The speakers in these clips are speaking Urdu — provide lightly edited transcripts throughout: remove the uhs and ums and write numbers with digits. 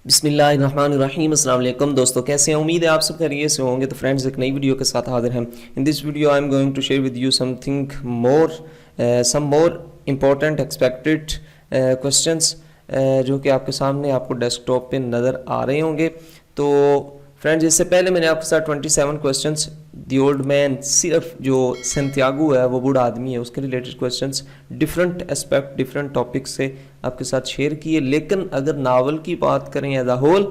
بسم اللہ الرحمن الرحیم. السلام علیکم دوستو، کیسے ہیں؟ امید ہے آپ سب خیریت سے ہوں گے. تو فرینڈز، ایک نئی ویڈیو کے ساتھ حاضر ہیں. In this video I am going to share with you some more important expected questions جو کہ آپ کے سامنے آپ کو ڈیسک ٹاپ پہ نظر آ رہے ہوں گے. تو فرینڈز، اس سے پہلے میں نے آپ کے ساتھ 27 کوسچنس دی اولڈ مین، صرف جو سینتیاگو ہے وہ بوڑھا آدمی ہے، اس کے related questions different aspect different topic سے آپ کے ساتھ شیئر کیے. لیکن اگر ناول کی بات کریں ایز اے ہول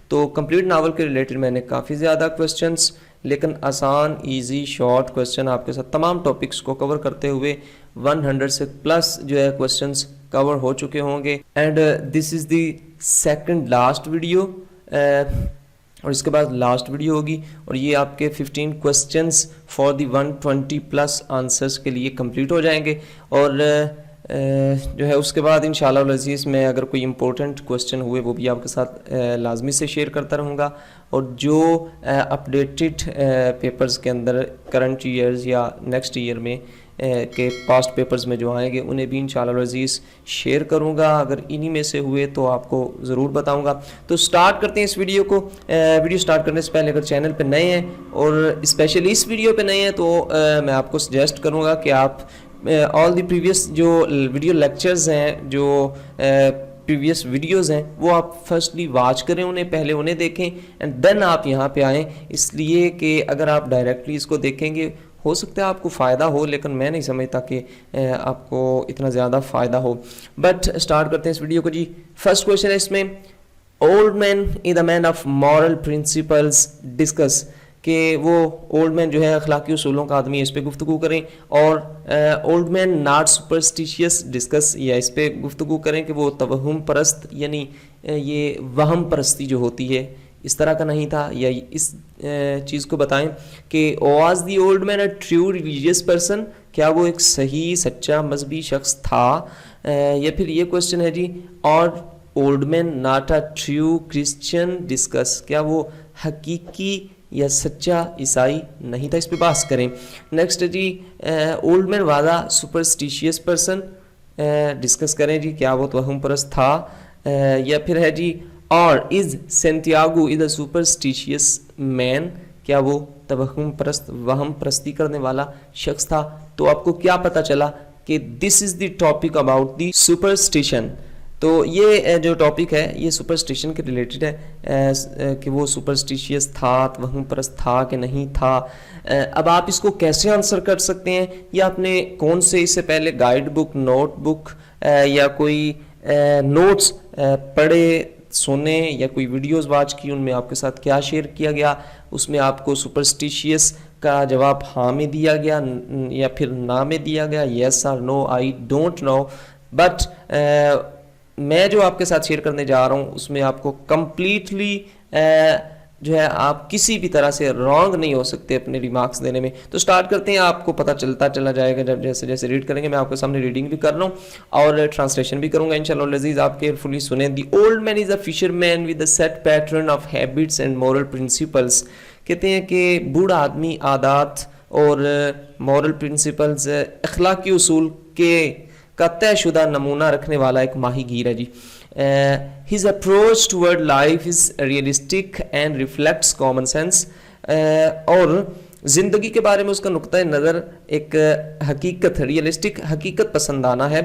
تو کمپلیٹ ناول کے ریلیٹڈ میں نے کافی زیادہ کوسچنس، لیکن آسان ایزی شارٹ کوسچن آپ کے ساتھ تمام ٹاپکس کو کور کرتے ہوئے 100 سے پلس جو ہے کوسچنس کور ہو چکے ہوں گے. And this is the second last video, اور اس کے بعد لاسٹ ویڈیو ہوگی، اور یہ آپ کے 15 questions for the 120 plus answers کے لیے کمپلیٹ ہو جائیں گے. اور جو ہے اس کے بعد انشاءاللہ العزیز میں اگر کوئی امپورٹنٹ کوسچن ہوئے وہ بھی آپ کے ساتھ لازمی سے شیئر کرتا رہوں گا. اور جو اپڈیٹڈ پیپرز کے اندر کرنٹ ایئرز یا نیکسٹ ایئر میں کے پاسٹ پیپرز میں جو آئیں گے انہیں بھی انشاءاللہ العزیز شیئر کروں گا. اگر انہی میں سے ہوئے تو آپ کو ضرور بتاؤں گا. تو سٹارٹ کرتے ہیں اس ویڈیو کو. ویڈیو سٹارٹ کرنے سے پہلے اگر چینل پہ نئے ہیں اور اسپیشلی اس ویڈیو پہ نئے ہیں تو میں آپ کو سجیسٹ کروں گا کہ آپ آل دی پریویس جو ویڈیو لیکچرز ہیں، جو پریویس ویڈیوز ہیں، وہ آپ فرسٹلی واچ کریں، پہلے انہیں دیکھیں اینڈ دین آپ یہاں پہ آئیں. اس لیے کہ اگر آپ ڈائریکٹلی اس کو دیکھیں گے ہو سکتا ہے آپ کو فائدہ ہو، لیکن میں نہیں سمجھتا کہ آپ کو اتنا زیادہ فائدہ ہو. بٹ اسٹارٹ کرتے ہیں اس ویڈیو کو. جی، فرسٹ کویشچن ہے اس میں، old man is the man of moral principles discuss, کہ وہ اولڈ مین جو ہے اخلاقی اصولوں کا آدمی ہے، اس پہ گفتگو کریں. اور old mean not superstitious discuss, یا اس پہ گفتگو کریں کہ وہ توہم پرست، یعنی یہ وہم پرستی جو ہوتی ہے اس طرح کا نہیں تھا، یا اس چیز کو بتائیں کہ was the old main a true religious person, کیا وہ ایک صحیح سچا مذہبی شخص تھا. یا پھر یہ کویشچن ہے جی، اور old mean not a true Christian discuss, کیا وہ حقیقی یا سچا عیسائی نہیں تھا، اس پہ بحث کریں. نیکسٹ جی، old man was a superstitious person, discuss کریں جی کیا وہ توہم پرست تھا. یا پھر ہے جی، اور از سینتیاگو از اے سپرسٹیشیس مین، کیا وہ توہم پرست وہم پرستی کرنے والا شخص تھا. تو آپ کو کیا پتہ چلا کہ this is the topic about the superstition. تو یہ جو ٹاپک ہے یہ سپرسٹیشن کے ریلیٹڈ ہے کہ وہ سپرسٹیشیس تھا، وہم پرست تھا کہ نہیں تھا. اب آپ اس کو کیسے آنسر کر سکتے ہیں، یا آپ نے کون سے اس سے پہلے گائیڈ بک، نوٹ بک یا کوئی نوٹس پڑھے سنے یا کوئی ویڈیوز واچ کی، ان میں آپ کے ساتھ کیا شیئر کیا گیا، اس میں آپ کو سپرسٹیشیس کا جواب ہاں میں دیا گیا یا پھر نہ میں دیا گیا، یس اور نو، آئی ڈونٹ نو. بٹ میں جو آپ کے ساتھ شیئر کرنے جا رہا ہوں اس میں آپ کو کمپلیٹلی جو ہے آپ کسی بھی طرح سے رانگ نہیں ہو سکتے اپنے ریمارکس دینے میں. تو سٹارٹ کرتے ہیں، آپ کو پتہ چلتا چلا جائے گا جب جیسے جیسے ریڈ کریں گے. میں آپ کے سامنے ریڈنگ بھی کر رہا ہوں اور ٹرانسلیشن بھی کروں گا انشاءاللہ العزیز. آپ کیئرفلی سنیں. دی old man is a fisherman with a set pattern of habits and moral principles, کہتے ہیں کہ بوڑھا آدمی عادات اور مورل پرنسپلز، اخلاقی اصول کا طے شدہ نمونہ رکھنے والا ایک ماہی گیر ہے جی. His approach toward life is realistic and reflects common sense. اور زندگی کے بارے میں اس کا نقطۂ نظر ایک حقیقت، ریئلسٹک، حقیقت پسندانہ ہے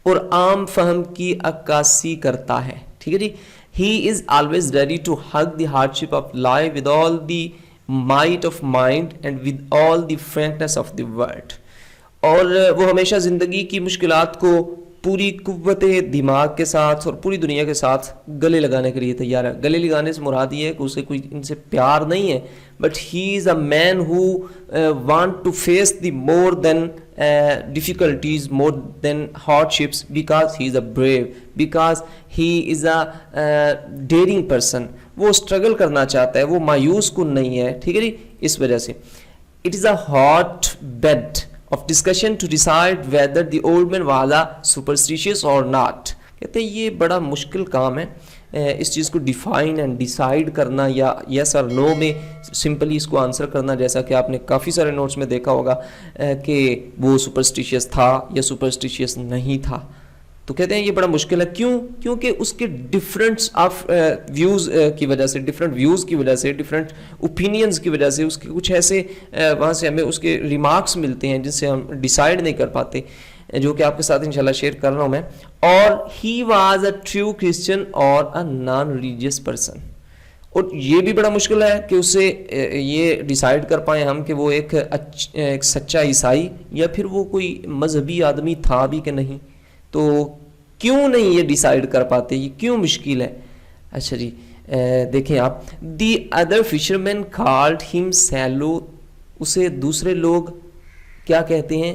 اور عام فہم کی عکاسی کرتا ہے. ٹھیک ہے جی. He is always ready to hug the hardship of life with all the might of mind and with all the frankness of the word. اور وہ ہمیشہ زندگی کی مشکلات کو پوری قوت دماغ کے ساتھ اور پوری دنیا کے ساتھ گلے لگانے کے لیے تیار ہے. گلے لگانے سے مراد یہ ہے کہ اسے کوئی ان سے پیار نہیں ہے، but he is a man who want to face the more than difficulties, more than hardships, because he is a brave, because he is a daring person. وہ اسٹرگل کرنا چاہتا ہے، وہ مایوس کن نہیں ہے. ٹھیک ہے جی. اس وجہ سے it is a hot bed of discussion to decide whether the old man was a superstitious or not. کہتے ہیں یہ بڑا مشکل کام ہے اس چیز کو ڈیفائن اینڈ ڈیسائیڈ کرنا، یا یس اور نو میں سمپلی اس کو آنسر کرنا، جیسا کہ آپ نے کافی سارے نوٹس میں دیکھا ہوگا کہ وہ سپرسٹیشیس تھا یا سپرسٹیشیس نہیں تھا. تو کہتے ہیں یہ بڑا مشکل ہے. کیوں؟ کیونکہ اس کے ڈفرینٹس آف ویوز کی وجہ سے, ڈفرینٹ ویوز کی وجہ سے, ڈفرینٹ اوپینینز کی وجہ سے, اس کے کچھ ایسے وہاں سے ہمیں اس کے ریمارکس ملتے ہیں جن سے ہم ڈیسائیڈ نہیں کر پاتے, جو کہ آپ کے ساتھ انشاءاللہ شیئر کر رہا ہوں میں. اور he was a true Christian اور اے نان ریلیجیس پرسن. اور یہ بھی بڑا مشکل ہے کہ اسے یہ ڈیسائیڈ کر پائیں ہم کہ وہ ایک سچا عیسائی یا پھر وہ کوئی مذہبی آدمی تھا بھی کہ نہیں. تو کیوں نہیں یہ ڈیسائیڈ کر پاتے, یہ کیوں مشکل ہے؟ اچھا جی دیکھیں آپ, دی ادر فشرمین کالڈ ہم سیلو, اسے دوسرے لوگ کیا کہتے ہیں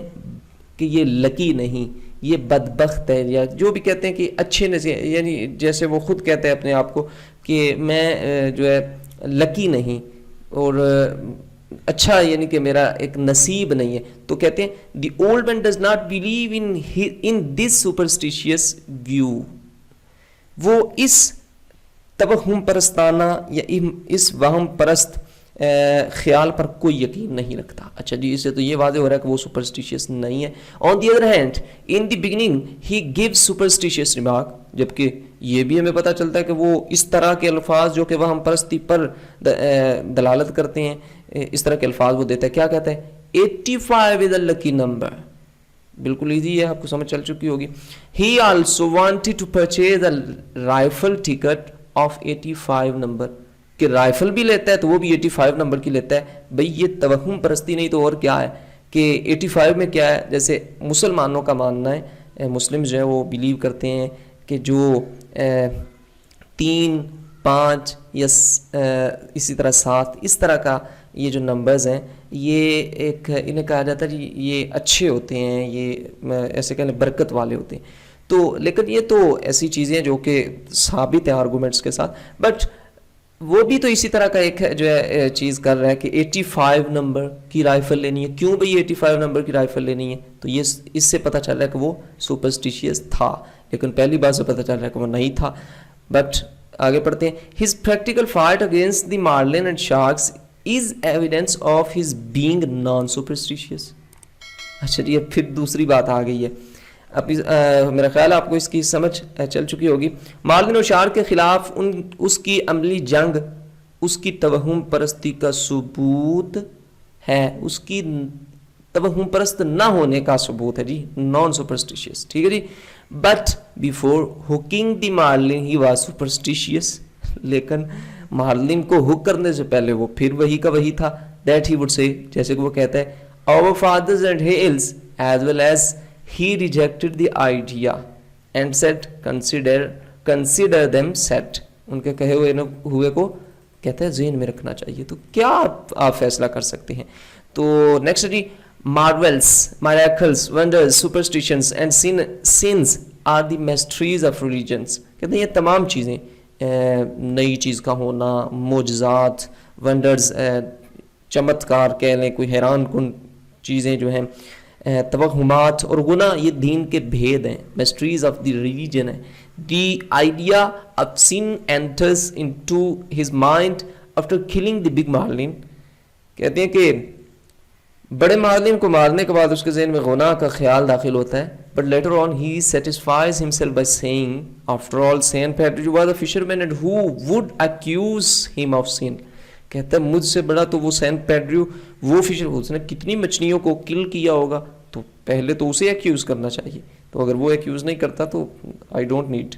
کہ یہ لکی نہیں, یہ بدبخت ہے, یا جو بھی کہتے ہیں کہ اچھے نصیب, یعنی جیسے وہ خود کہتے ہیں اپنے آپ کو کہ میں جو ہے لکی نہیں اور اچھا, یعنی کہ میرا ایک نصیب نہیں ہے. تو کہتے ہیں the old man does not believe in this superstitious view, وہ اس توہم پرستانہ یا اس وہم پرست خیال پر کوئی یقین نہیں رکھتا. اچھا جی, اس سے تو یہ واضح ہو رہا ہے کہ وہ سپرسٹیشیس نہیں ہے. On the other hand in the beginning he gives superstitious remark, جبکہ یہ بھی ہمیں پتہ چلتا ہے کہ وہ اس طرح کے الفاظ جو کہ وہم پرستی پر دلالت کرتے ہیں, اس طرح کے الفاظ وہ دیتا ہے. کیا کہتا ہے؟ 85 is a lucky number. بالکل ایزی ہے, آپ کو سمجھ چل چکی ہوگی. He also wanted to purchase a rifle ticket of 85 number. کہ رائفل بھی لیتا ہے تو وہ بھی 85 نمبر کی لیتا ہے. بھئی یہ توہم پرستی نہیں تو اور کیا ہے کہ 85 میں کیا ہے. جیسے مسلمانوں کا ماننا ہے, مسلم جو ہے وہ بلیو کرتے ہیں کہ جو 3, 5 یا اسی طرح 7 اس طرح کا یہ جو نمبرز ہیں یہ ایک انہیں کہا جاتا ہے جی یہ اچھے ہوتے ہیں, یہ ایسے کہنے برکت والے ہوتے ہیں. تو لیکن یہ تو ایسی چیزیں جو کہ ثابت ہیں آرگومنٹس کے ساتھ, بٹ وہ بھی تو اسی طرح کا ایک جو ہے چیز کر رہا ہے کہ 85 نمبر کی رائفل لینی ہے. کیوں بھئی 85 نمبر کی رائفل لینی ہے؟ تو یہ اس سے پتہ چل رہا ہے کہ وہ سپرسٹیشیس تھا, لیکن پہلی بار سے پتہ چل رہا ہے کہ وہ نہیں تھا. بٹ آگے پڑھتے ہیں. His practical fight against the Marlene and sharks is evidence of his being non superstitious. اچھا جی, اب پھر دوسری بات آ گئی ہے. اب میرا خیال ہے آپ کو اس کی سمجھ چل چکی ہوگی. مارلن اور شارک کے خلاف اس کی عملی جنگ اس کی توہم پرستی کا ثبوت ہے, اس کی توہم پرست نہ ہونے کا ثبوت ہے جی, نان سپرسٹیشیس. ٹھیک ہے جی. But before hooking the marlin he was superstitious, لیکن مارلن کو ہک کرنے سے پہلے وہ پھر وہی کا وہی تھا. دیٹ ہی وڈ سے, جیسے کہ وہ کہتا ہے our fathers and hills as well as he rejected the idea and said consider them set. ان کے کہے ہوئے کو کہتا ہے ذہن میں رکھنا چاہیے. تو کیا آپ فیصلہ کر سکتے ہیں؟ تو next G, marvels, miracles, wonders, superstitions and sins are the mysteries of religions. کہتے ہیں یہ تمام چیزیں, نئی چیز کا ہونا, معجزات, ونڈرز, چمتکار کہہ لیں, کوئی حیران کن چیزیں جو ہیں, توہمات اور گناہ, یہ دین کے بھید ہیں, مسٹریز آف دی ریلیجن ہے. The idea of sin enters into his mind after killing the big marlin. کہتے ہیں کہ بڑے مارلن کو مارنے کے بعد اس کے ذہن میں گناہ کا خیال داخل ہوتا ہے. But later on he satisfies himself by saying after all Saint Pedro was a fisherman and who would accuse him of sin. کہتا ہے مجھ سے بڑا تو وہ سینٹ پیٹرو, وہ فشر, اس نے کتنی مچھلیوں کو کل کیا ہوگا, تو پہلے تو اسے ایکیوز کرنا چاہیے. تو اگر وہ ایکیوز نہیں کرتا تو I don't need.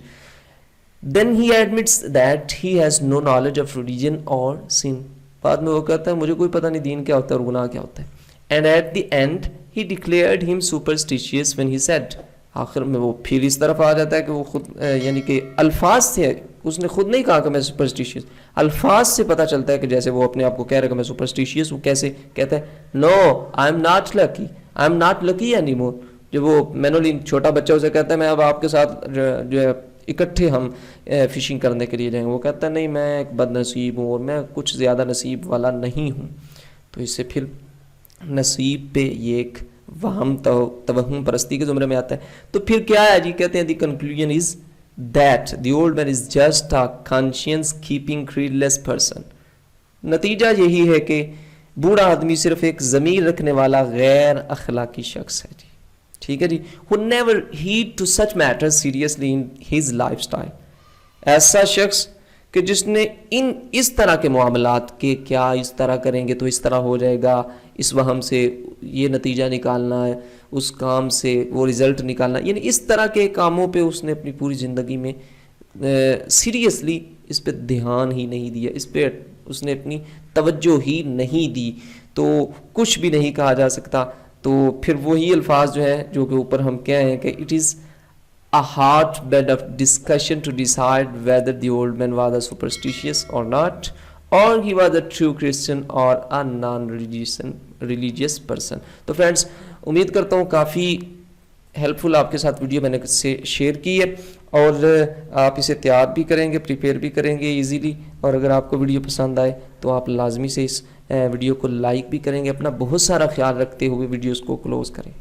Then he admits that he has no knowledge of religion اور سن. بعد میں وہ کہتا ہے مجھے کوئی پتہ نہیں دین کیا ہوتا ہے اور گناہ کیا ہوتا ہے. And at the end he declared him superstitious when he said. آخر میں وہ پھر اس طرف آ جاتا ہے کہ وہ خود یعنی کہ الفاظ تھے, اس نے خود نہیں کہا کہ میں سپرسٹیشیس, الفاظ سے پتہ چلتا ہے کہ جیسے وہ اپنے آپ کو کہہ رہا ہے کہ میں سپرسٹیشیس. وہ کیسے کہتا ہے؟ No I am not lucky, I am not lucky any more. جو وہ مینولین چھوٹا بچہ اسے کہتا ہے میں اب آپ کے ساتھ جو ہے اکٹھے ہم فشنگ کرنے کے لیے جائیں گے, وہ کہتا ہے نہیں میں ایک بد نصیب ہوں اور میں کچھ زیادہ نصیب والا نہیں ہوں. تو اس سے پھر نصیب پہ یہ ایک وہم توہم پرستی کے زمرے میں آتا ہے. تو پھر کیا ہے جی؟ کہتے ہیں the conclusion is that the old man is just a conscience keeping creedless person. نتیجہ یہی ہے کہ بوڑھا آدمی صرف ایک ضمیر رکھنے والا غیر اخلاقی شخص ہے جی. ٹھیک ہے جی. who never heed to such matters seriously in his lifestyle. ایسا شخص کہ جس نے اس طرح کے معاملات کے کیا اس طرح کریں گے تو اس طرح ہو جائے گا, اس وہم سے یہ نتیجہ نکالنا ہے, اس کام سے وہ رزلٹ نکالنا, یعنی اس طرح کے کاموں پہ اس نے اپنی پوری زندگی میں سیریسلی اس پہ دھیان ہی نہیں دیا, اس پہ اس نے اپنی توجہ ہی نہیں دی, تو کچھ بھی نہیں کہا جا سکتا. تو پھر وہی الفاظ جو ہیں جو کہ اوپر ہم کہہ ہیں کہ it is a hotbed of discussion to decide whether the old man was a superstitious or not, or he was a true Christian or a non-religious person. تو فرینڈس امید کرتا ہوں کافی ہیلپ فل آپ کے ساتھ ویڈیو میں نے شیئر کی ہے, اور آپ اسے تیار بھی کریں گے, پریپیئر بھی کریں گے ایزیلی, اور اگر آپ کو ویڈیو پسند آئے تو آپ لازمی سے اس ویڈیو کو لائک بھی کریں گے. اپنا بہت سارا خیال رکھتے ہوئے ویڈیوز کو کلوز کریں.